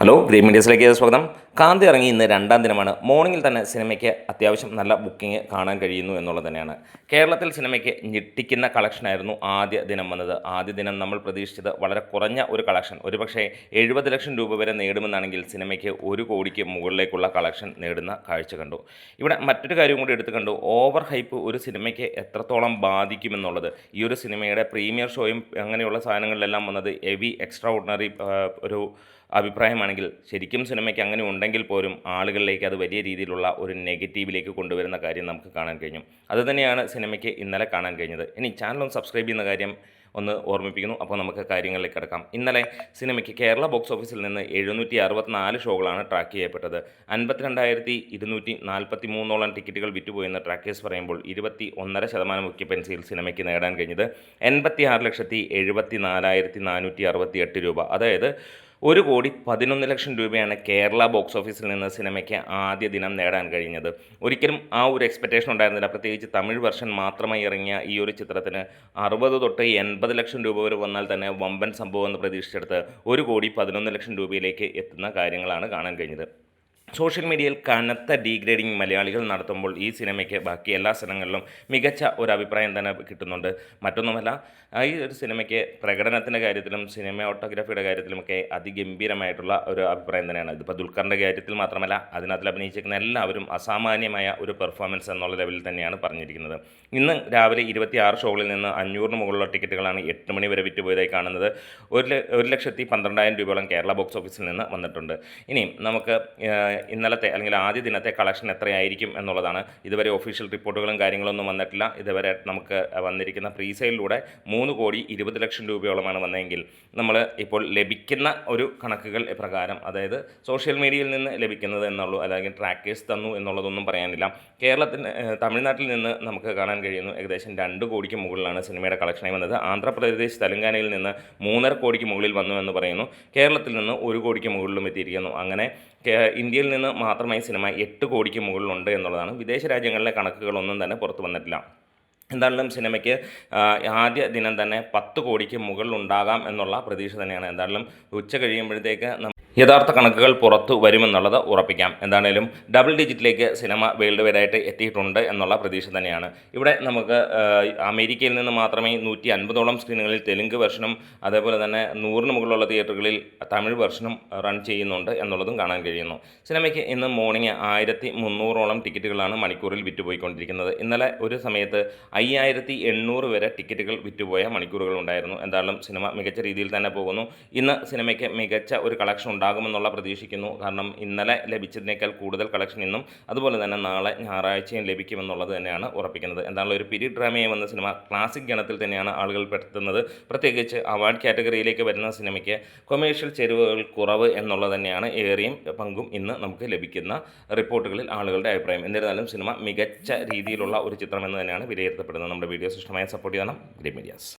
Hello green മീഡിയസിലേക്ക് സ്വാഗതം. കാന്തി ഇറങ്ങി ഇന്ന് രണ്ടാം ദിനമാണ്. മോർണിംഗിൽ തന്നെ സിനിമയ്ക്ക് അത്യാവശ്യം നല്ല ബുക്കിംഗ് കാണാൻ കഴിയുന്നു എന്നുള്ളത് തന്നെയാണ്. കേരളത്തിൽ സിനിമയ്ക്ക് ഞെട്ടിക്കുന്ന കളക്ഷനായിരുന്നു ആദ്യ ദിനം വന്നത്. ആദ്യ ദിനം നമ്മൾ പ്രതീക്ഷിച്ചത് വളരെ കുറഞ്ഞ ഒരു കളക്ഷൻ, ഒരുപക്ഷേ 70 ലക്ഷം രൂപ വരെ നേടുമെന്നാണെങ്കിൽ സിനിമയ്ക്ക് 1 കോടിക്ക് മുകളിലേക്കുള്ള കളക്ഷൻ നേടുന്ന കാഴ്ച കണ്ടു. ഇവിടെ മറ്റൊരു കാര്യം കൂടി എടുത്തു കണ്ടു. ഓവർ ഹൈപ്പ് ഒരു സിനിമയ്ക്ക് എത്രത്തോളം ബാധിക്കുമെന്നുള്ളത്. ഈ ഒരു സിനിമയുടെ പ്രീമിയർ ഷോയും അങ്ങനെയുള്ള സാധനങ്ങളിലെല്ലാം വന്നത് ഹെവി എക്സ്ട്രാ ഓർഡിനറി ഒരു അഭിപ്രായമാണെങ്കിൽ ശരിക്കും സിനിമയ്ക്ക് അങ്ങനെ ഉണ്ടെങ്കിൽ പോലും ആളുകളിലേക്ക് അത് വലിയ രീതിയിലുള്ള ഒരു നെഗറ്റീവിലേക്ക് കൊണ്ടുവരുന്ന കാര്യം നമുക്ക് കാണാൻ കഴിഞ്ഞു. അതുതന്നെയാണ് സിനിമയ്ക്ക് ഇന്നലെ കാണാൻ കഴിഞ്ഞത്. ഇനി ചാനലൊന്ന് സബ്സ്ക്രൈബ് ചെയ്യുന്ന കാര്യം ഒന്ന് ഓർമ്മിപ്പിക്കുന്നു. അപ്പോൾ നമുക്ക് കാര്യങ്ങളിലേക്ക് കിടക്കാം. ഇന്നലെ സിനിമയ്ക്ക് കേരള ബോക്സ് ഓഫീസിൽ നിന്ന് 764 ഷോകളാണ് ട്രാക്ക് ചെയ്യപ്പെട്ടത്. 52,243 ടിക്കറ്റുകൾ വിറ്റുപോയെന്ന് ട്രാക്കേഴ്സ് പറയുമ്പോൾ 21.5% ഒക്യുപ്പൻസിയിൽ സിനിമയ്ക്ക് നേടാൻ കഴിഞ്ഞത് 86,74,468 രൂപ. അതായത് 1,11,00,000 രൂപയാണ് കേരള ബോക്സ് ഓഫീസിൽ നിന്ന് സിനിമയ്ക്ക് ആദ്യ ദിനം നേടാൻ കഴിഞ്ഞത്. ഒരിക്കലും ആ ഒരു എക്സ്പെക്റ്റേഷൻ ഉണ്ടായിരുന്നില്ല. പ്രത്യേകിച്ച് തമിഴ് വെർഷൻ മാത്രമായി ഇറങ്ങിയ ഈ ഒരു ചിത്രത്തിന് 60 തൊട്ട് 80 ലക്ഷം രൂപ വരെ വന്നാൽ തന്നെ വമ്പൻ സംഭവം എന്ന് പ്രതീക്ഷിച്ചെടുത്ത് 1,11,00,000 രൂപയിലേക്ക് എത്തുന്ന കാര്യങ്ങളാണ് കാണാൻ കഴിഞ്ഞത്. സോഷ്യൽ മീഡിയയിൽ കനത്ത ഡീഗ്രേഡിംഗ് മലയാളികൾ നടത്തുമ്പോൾ ഈ സിനിമയ്ക്ക് ബാക്കി എല്ലാ സ്ഥലങ്ങളിലും മികച്ച ഒരു അഭിപ്രായം തന്നെ കിട്ടുന്നുണ്ട്. മറ്റൊന്നുമല്ല, ഈ ഒരു സിനിമയ്ക്ക് പ്രകടനത്തിൻ്റെ കാര്യത്തിലും സിനിമോട്ടോഗ്രാഫിയുടെ കാര്യത്തിലുമൊക്കെ അതിഗംഭീരമായിട്ടുള്ള ഒരു അഭിപ്രായം തന്നെയാണ്. ഇതിപ്പോൾ ദുൽഖറിൻ്റെ കാര്യത്തിൽ മാത്രമല്ല, അതിനകത്തിൽ അഭിനയിച്ചിരിക്കുന്ന എല്ലാവരും അസാമാന്യമായ ഒരു പെർഫോമൻസ് എന്നുള്ള ലെവലിൽ തന്നെയാണ് പറഞ്ഞിരിക്കുന്നത്. ഇന്ന് രാവിലെ 26 ഷോകളിൽ നിന്ന് 500 മുകളിലുള്ള ടിക്കറ്റുകളാണ് 8 മണി വരെ വിറ്റുപോയതായി കാണുന്നത്. 1,12,000 രൂപയോളം കേരള ബോക്സ് ഓഫീസിൽ നിന്ന് വന്നിട്ടുണ്ട്. ഇനിയും നമുക്ക് ഇന്നലത്തെ അല്ലെങ്കിൽ ആദ്യ ദിനത്തെ കളക്ഷൻ എത്രയായിരിക്കും എന്നുള്ളതാണ്. ഇതുവരെ ഒഫീഷ്യൽ റിപ്പോർട്ടുകളും കാര്യങ്ങളൊന്നും വന്നിട്ടില്ല. ഇതുവരെ നമുക്ക് വന്നിരിക്കുന്ന പ്രീസെയിലൂടെ 3,20,00,000 രൂപയോളമാണ് വന്നതെങ്കിൽ നമ്മൾ ഇപ്പോൾ ലഭിക്കുന്ന ഒരു കണക്കുകൾ പ്രകാരം, അതായത് സോഷ്യൽ മീഡിയയിൽ നിന്ന് ലഭിക്കുന്നത് എന്നുള്ളൂ, അല്ലെങ്കിൽ ട്രാക്കേഴ്സ് തന്നു എന്നുള്ളതൊന്നും പറയാനില്ല. തമിഴ്നാട്ടിൽ നിന്ന് നമുക്ക് കാണാൻ കഴിയുന്നു ഏകദേശം 2 കോടിക്ക് മുകളിലാണ് സിനിമയുടെ കളക്ഷനായി വന്നത്. ആന്ധ്രാപ്രദേശ്, തെലങ്കാനയിൽ നിന്ന് 3.5 കോടിക്ക് മുകളിൽ വന്നു എന്ന് പറയുന്നു. കേരളത്തിൽ നിന്ന് 1 കോടിക്ക് മുകളിലും എത്തിയിരിക്കുന്നു. അങ്ങനെ ഇന്ത്യയിൽ നിന്ന് മാത്രമായി സിനിമ 8 കോടിക്ക് മുകളിലുണ്ട് എന്നുള്ളതാണ്. വിദേശ രാജ്യങ്ങളിലെ കണക്കുകളൊന്നും തന്നെ പുറത്തു വന്നിട്ടില്ല. എന്തായാലും സിനിമയ്ക്ക് ആദ്യ ദിനം തന്നെ 10 കോടിക്ക് മുകളിലുണ്ടാകാം എന്നുള്ള പ്രതീക്ഷ തന്നെയാണ്. എന്തായാലും ഉച്ച കഴിയുമ്പോഴത്തേക്ക് യഥാർത്ഥ കണക്കുകൾ പുറത്തു വരുമെന്നുള്ളത് ഉറപ്പിക്കാം. എന്താണേലും ഡബിൾ ഡിജിറ്റിലേക്ക് സിനിമ വേൾഡ് വൈഡായിട്ട് എത്തിയിട്ടുണ്ട് എന്നുള്ള പ്രതീക്ഷ തന്നെയാണ്. ഇവിടെ നമുക്ക് അമേരിക്കയിൽ നിന്ന് മാത്രമേ 150ഓളം സ്ക്രീനുകളിൽ തെലുങ്ക് വെർഷനും അതേപോലെ തന്നെ 100-ന് മുകളിലുള്ള തിയേറ്ററുകളിൽ തമിഴ് വെർഷനും റൺ ചെയ്യുന്നുണ്ട് എന്നുള്ളതും കാണാൻ കഴിയുന്നു. സിനിമയ്ക്ക് ഇന്ന് മോർണിംഗ് 1,300ഓളം ടിക്കറ്റുകളാണ് മണിക്കൂറിൽ വിറ്റുപോയിക്കൊണ്ടിരിക്കുന്നത്. ഇന്നലെ ഒരു സമയത്ത് 5,800 വരെ ടിക്കറ്റുകൾ വിറ്റുപോയ മണിക്കൂറുകൾ ഉണ്ടായിരുന്നു. എന്തായാലും സിനിമ മികച്ച രീതിയിൽ തന്നെ പോകുന്നു. ഇന്ന് സിനിമയ്ക്ക് മികച്ച ഒരു കളക്ഷൻ ഉണ്ടാകുമെന്നുള്ള പ്രതീക്ഷിക്കുന്നു. കാരണം ഇന്നലെ ലഭിച്ചതിനേക്കാൾ കൂടുതൽ കളക്ഷൻ ഇന്നും അതുപോലെ തന്നെ നാളെ ഞായറാഴ്ചയും ലഭിക്കുമെന്നുള്ളത് തന്നെയാണ് ഉറപ്പിക്കുന്നത്. എന്തായാലും ഒരു പീരീഡ് ഡ്രാമയായി വന്ന സിനിമ ക്ലാസിക് ഗണത്തിൽ തന്നെയാണ് ആളുകൾ പെടുത്തുന്നത്. പ്രത്യേകിച്ച് അവാർഡ് കാറ്റഗറിയിലേക്ക് വരുന്ന സിനിമയ്ക്ക് കൊമേഴ്ഷ്യൽ ചെരുവുകൾ കുറവ് എന്നുള്ളത് തന്നെയാണ് ഏറിയും പങ്കും ഇന്ന് നമുക്ക് ലഭിക്കുന്ന റിപ്പോർട്ടുകളിൽ ആളുകളുടെ അഭിപ്രായം. എന്നിരുന്നാലും സിനിമ മികച്ച രീതിയിലുള്ള ഒരു ചിത്രമെന്ന് തന്നെയാണ് വിലയിരുത്തപ്പെടുന്നത്. നമ്മുടെ വീഡിയോസ് ഇഷ്ടമായ സപ്പോർട്ട് ചെയ്യണം. Green medias.